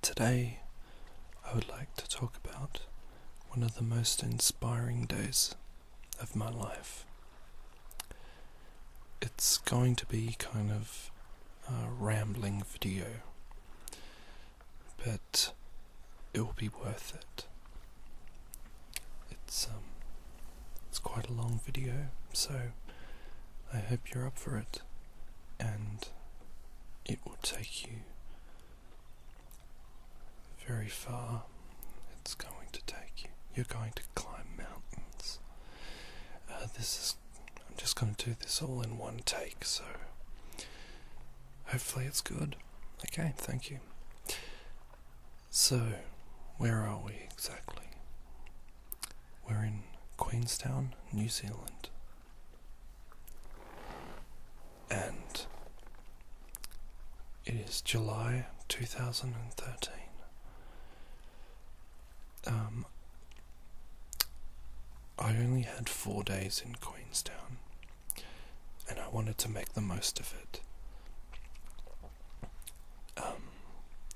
Today I would like to talk about one of the most inspiring days of my life. It's going to be kind of a rambling video, but it will be worth it. It's quite a long video, so I hope you're up for it, and it will take you very far. It's going to take you. You're going to climb mountains. I'm just going to do this all in one take, so hopefully it's good. Okay, thank you. So, where are we exactly? We're in Queenstown, New Zealand. And it is July 2013. I only had 4 days in Queenstown, and I wanted to make the most of it.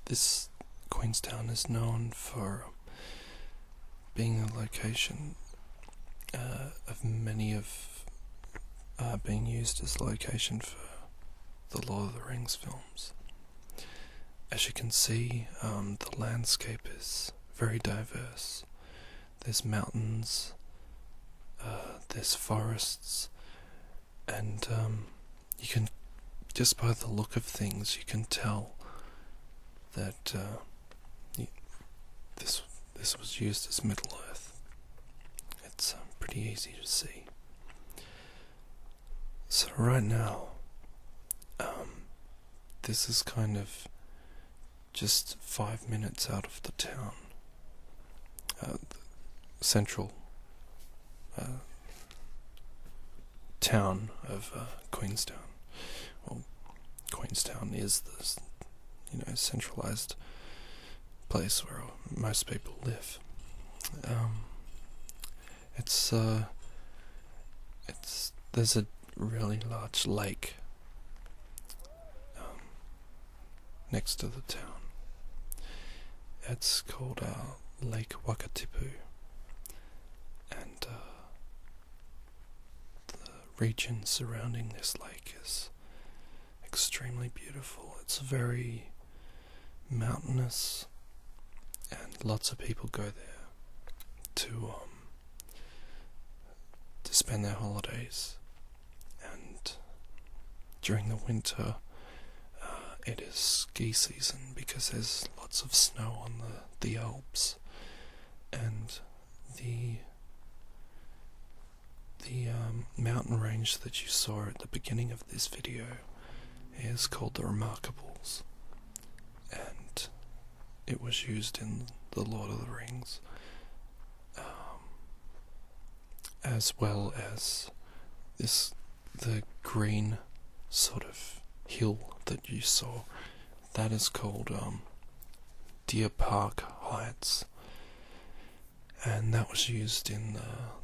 This Queenstown is known for being a location of many of being used as a location for the Lord of the Rings films. As you can see, the landscape is very diverse. There's mountains, there's forests, and you can, just by the look of things, you can tell that this was used as Middle Earth. It's pretty easy to see. So right now, this is kind of just 5 minutes out of the town, the central town of Queenstown. Well, Queenstown is the centralized place where most people live. There's a really large lake next to the town. It's called Lake Wakatipu, and the region surrounding this lake is extremely beautiful. It's very mountainous, and lots of people go there to spend their holidays. And during the winter, it is ski season because there's lots of snow on the Alps, and the mountain range that you saw at the beginning of this video is called the Remarkables, and it was used in the Lord of the Rings, as well as the green sort of hill that you saw. That is called Deer Park Heights, and that was used in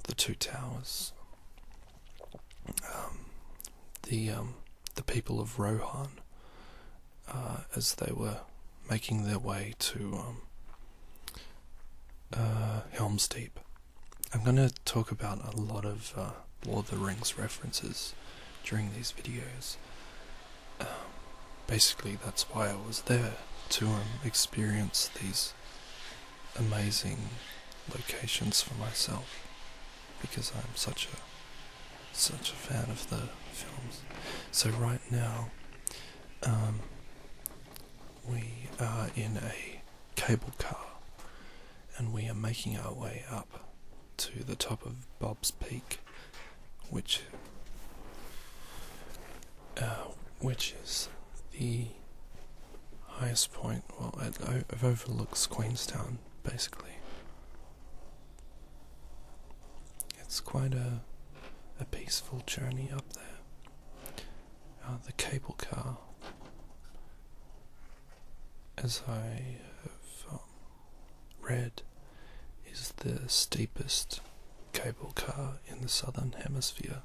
the Two Towers. The people of Rohan, as they were making their way to Helm's Deep. I'm going to talk about a lot of Lord of the Rings references during these videos. Basically, that's why I was there, to experience these amazing locations for myself, because I'm such a fan of the films. So right now, we are in a cable car, and we are making our way up to the top of Bob's Peak, which is the highest point. Well, it overlooks Queenstown, basically. It's quite a peaceful journey up there. The cable car, as I have read, is the steepest cable car in the southern hemisphere,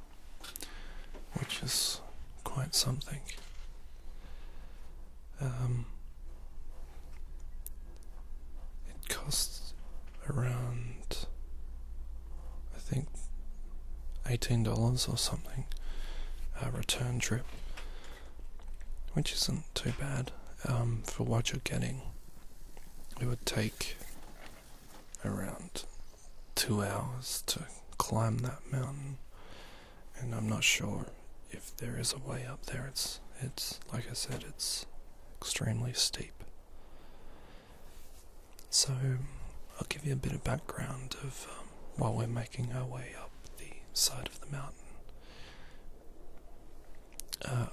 which is quite something. $18 or something, a return trip, which isn't too bad for what you're getting. It would take around 2 hours to climb that mountain, and I'm not sure if there is a way up there. It's like I said, it's extremely steep. So I'll give you a bit of background of while we're making our way up the side of the mountain.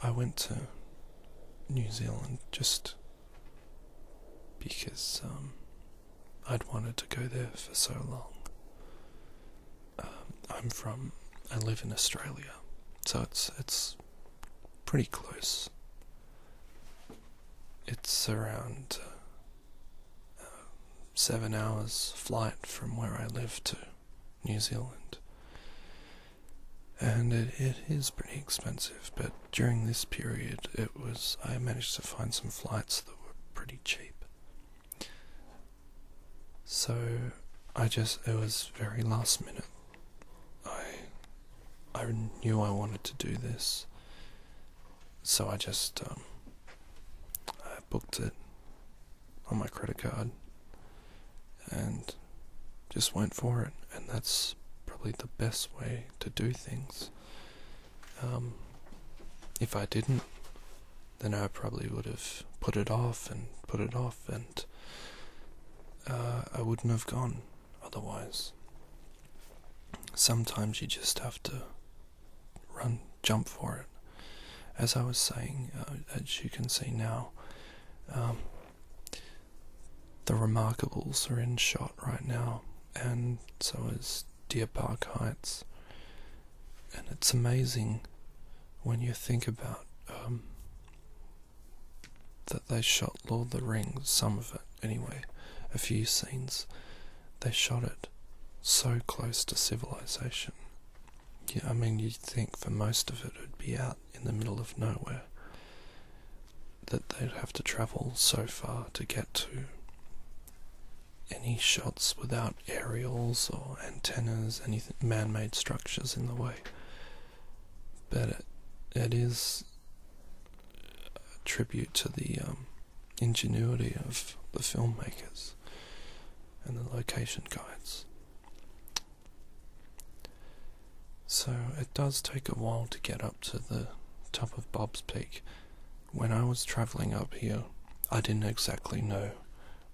I went to New Zealand just because I'd wanted to go there for so long. I live in Australia, so it's pretty close. It's around 7 hours flight from where I live to New Zealand. And it is pretty expensive, but during this period I managed to find some flights that were pretty cheap. So it was very last minute. I knew I wanted to do this, so I just I booked it on my credit card and just went for it, and that's probably the best way to do things. If I didn't, then I probably would have put it off, and I wouldn't have gone otherwise. Sometimes you just have to jump for it. As I was saying, as you can see now, the Remarkables are in shot right now, and so is Deer Park Heights. And it's amazing when you think about that they shot Lord of the Rings, some of it anyway, a few scenes. They shot it so close to civilization. Yeah, I mean, you'd think for most of it would be out in the middle of nowhere, that they'd have to travel so far to get to any shots without aerials or antennas, any man-made structures in the way. But it is a tribute to the ingenuity of the filmmakers and the location guides. So it does take a while to get up to the top of Bob's Peak. When I was travelling up here, I didn't exactly know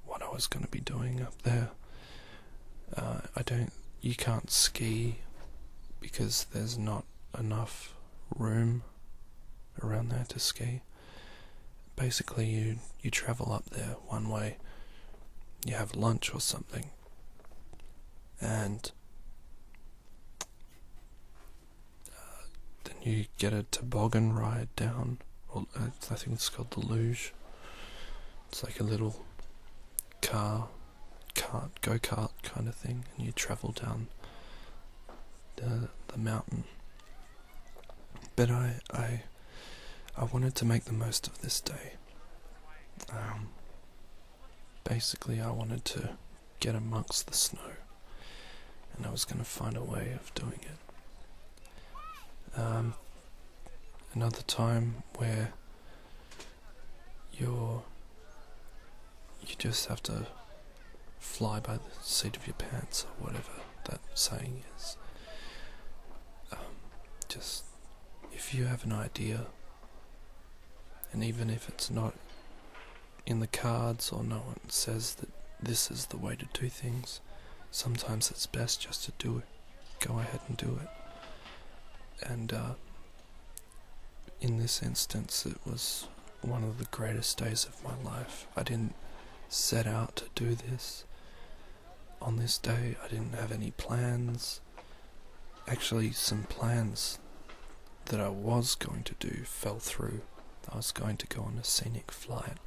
what I was going to be doing up there. You can't ski because there's not enough room around there to ski. Basically, you travel up there one way, you have lunch or something, and then you get a toboggan ride down, or I think it's called the luge. It's like a little go-kart kind of thing, and you travel down the mountain. But I wanted to make the most of this day. Basically, I wanted to get amongst the snow, and I was going to find a way of doing it. Another time where you just have to fly by the seat of your pants, or whatever that saying is. Just if you have an idea, and even if it's not in the cards or no one says that this is the way to do things, sometimes it's best just to do it. Go ahead and do it. And in this instance, it was one of the greatest days of my life. I didn't set out to do this on this day. I didn't have any plans. Actually, some plans that I was going to do fell through. I was going to go on a scenic flight.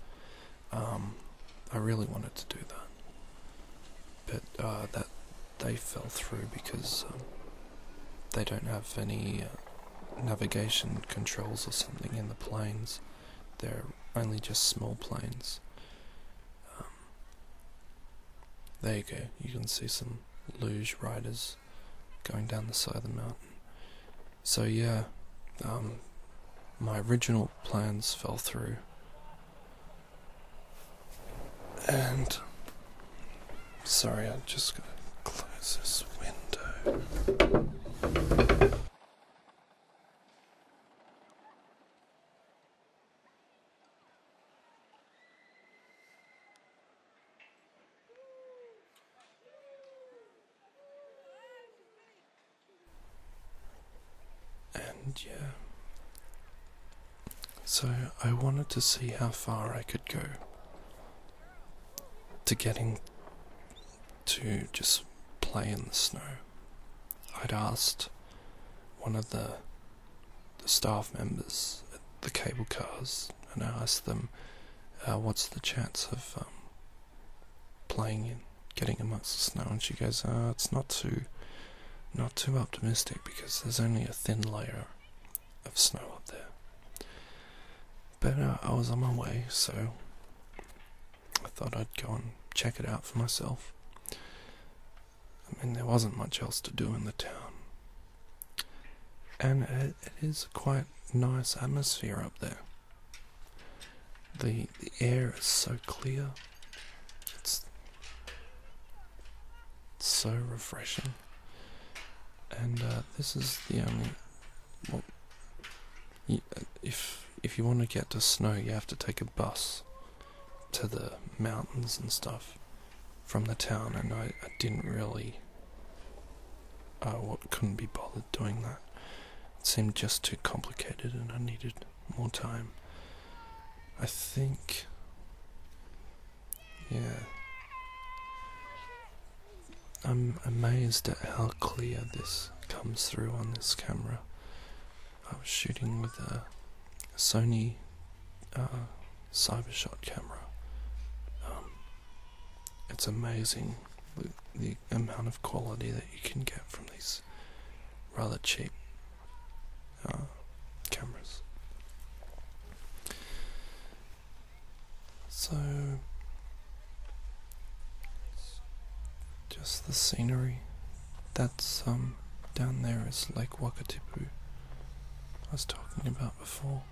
I really wanted to do that, but that they fell through because they don't have any navigation controls or something in the planes. They're only just small planes. There you go, you can see some luge riders going down the side of the mountain. So yeah, my original plans fell through, and sorry, I just gotta close this window. And yeah, so I wanted to see how far I could go to getting to just play in the snow. I'd asked one of the staff members at the cable cars, and I asked them, what's the chance of playing in, getting amongst the snow, and she goes, it's not too optimistic because there's only a thin layer of snow up there. But I was on my way, so I thought I'd go and check it out for myself. I mean, there wasn't much else to do in the town, and it is a quite nice atmosphere up there. The air is so clear, it's so refreshing, and this is the only, well, if you want to get to snow, you have to take a bus to the mountains and stuff from the town, and I didn't really, couldn't be bothered doing that. It seemed just too complicated, and I needed more time. I think, yeah, I'm amazed at how clear this comes through on this camera. I was shooting with a Sony Cybershot camera. It's amazing the amount of quality that you can get from these rather cheap cameras. So, just the scenery. That's down there is Lake Wakatipu I was talking about before.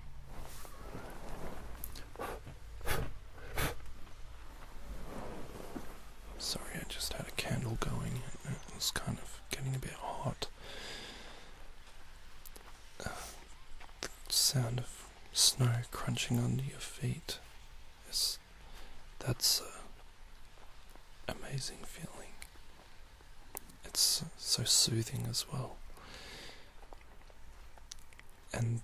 Sorry, I just had a candle going and it was kind of getting a bit hot. The sound of snow crunching under your feet that's an amazing feeling. It's so soothing as well. And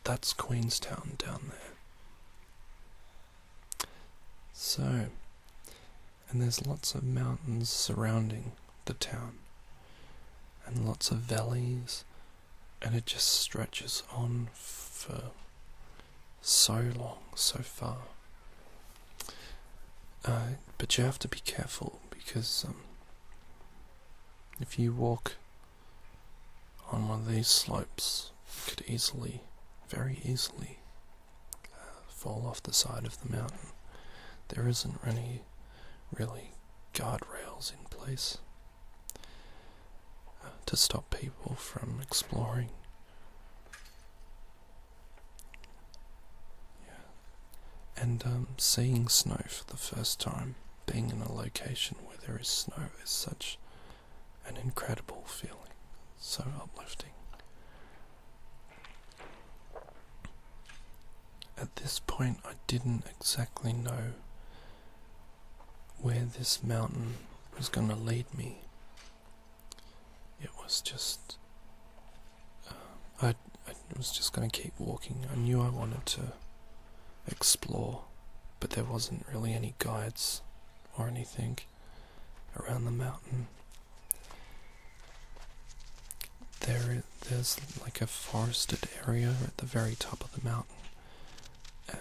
that's Queenstown down there. So, and there's lots of mountains surrounding the town, and lots of valleys, and it just stretches on for so long, so far. But you have to be careful because if you walk on one of these slopes, you could easily, very easily, fall off the side of the mountain. There isn't any really guardrails in place to stop people from exploring. Yeah. And seeing snow for the first time, being in a location where there is snow, is such an incredible feeling, so uplifting. At this point, I didn't exactly know where this mountain was going to lead me. It was just, I was just going to keep walking. I knew I wanted to explore, but there wasn't really any guides or anything around the mountain. There's like a forested area at the very top of the mountain, and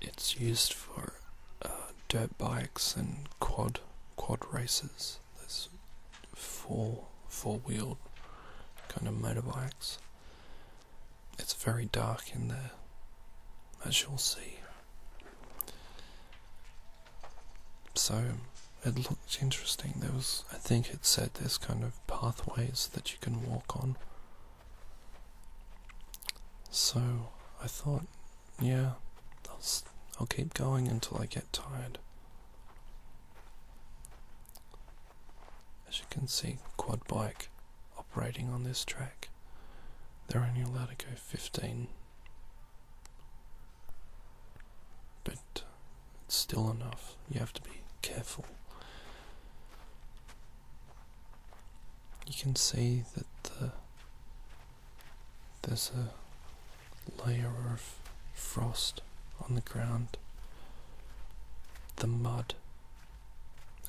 it's used for dirt bikes and quad races. There's four-wheeled kind of motorbikes. It's very dark in there, as you'll see. So it looked interesting. I think it said there's kind of pathways that you can walk on So I thought, yeah, I'll keep going until I get tired. As you can see, quad bike operating on this track. They're only allowed to go 15, but it's still enough. You have to be careful. You can see that there's a layer of frost on the ground. The mud.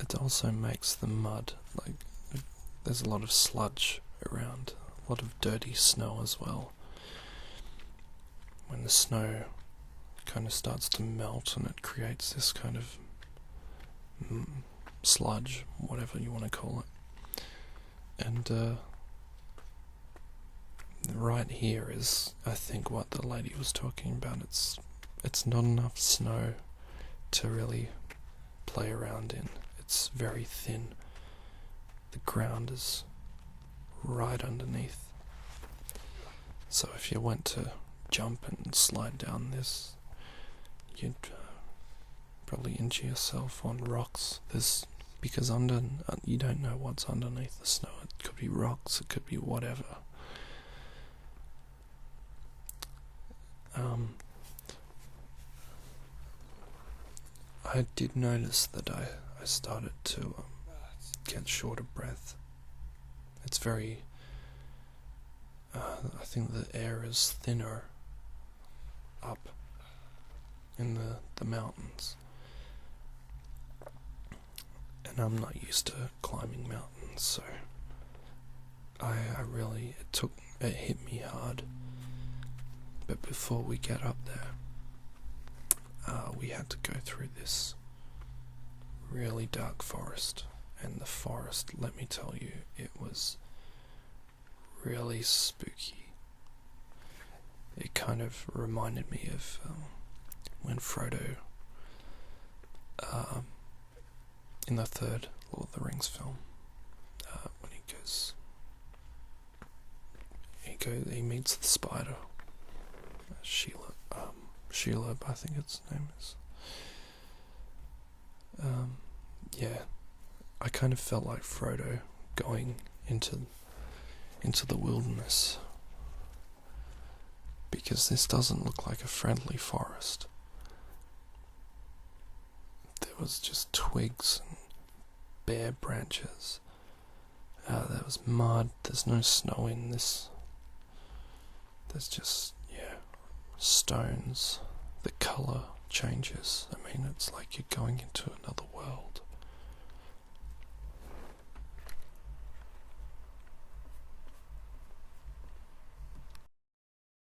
It also makes the mud, like, there's a lot of sludge around, a lot of dirty snow as well. When the snow kind of starts to melt and it creates this kind of sludge, whatever you want to call it. And right here is, I think, what the lady was talking about. It's not enough snow to really play around in. It's very thin. The ground is right underneath. So if you went to jump and slide down this, you'd probably injure yourself on rocks. Because you don't know what's underneath the snow. It could be rocks, it could be whatever. I did notice that I started to get short of breath. It's very... I think the air is thinner up in the mountains. And I'm not used to climbing mountains, so it hit me hard. But before we get up there, we had to go through this really dark forest. And the forest, let me tell you, it was really spooky. It kind of reminded me of when Frodo, in the third Lord of the Rings film, when he meets the spider, Shelob, I think its name is. Yeah, I kind of felt like Frodo going into the wilderness, because this doesn't look like a friendly forest. There was just twigs and bare branches. There was mud. There's no snow in this. There's just, stones. The colour changes. I mean, it's like you're going into another world.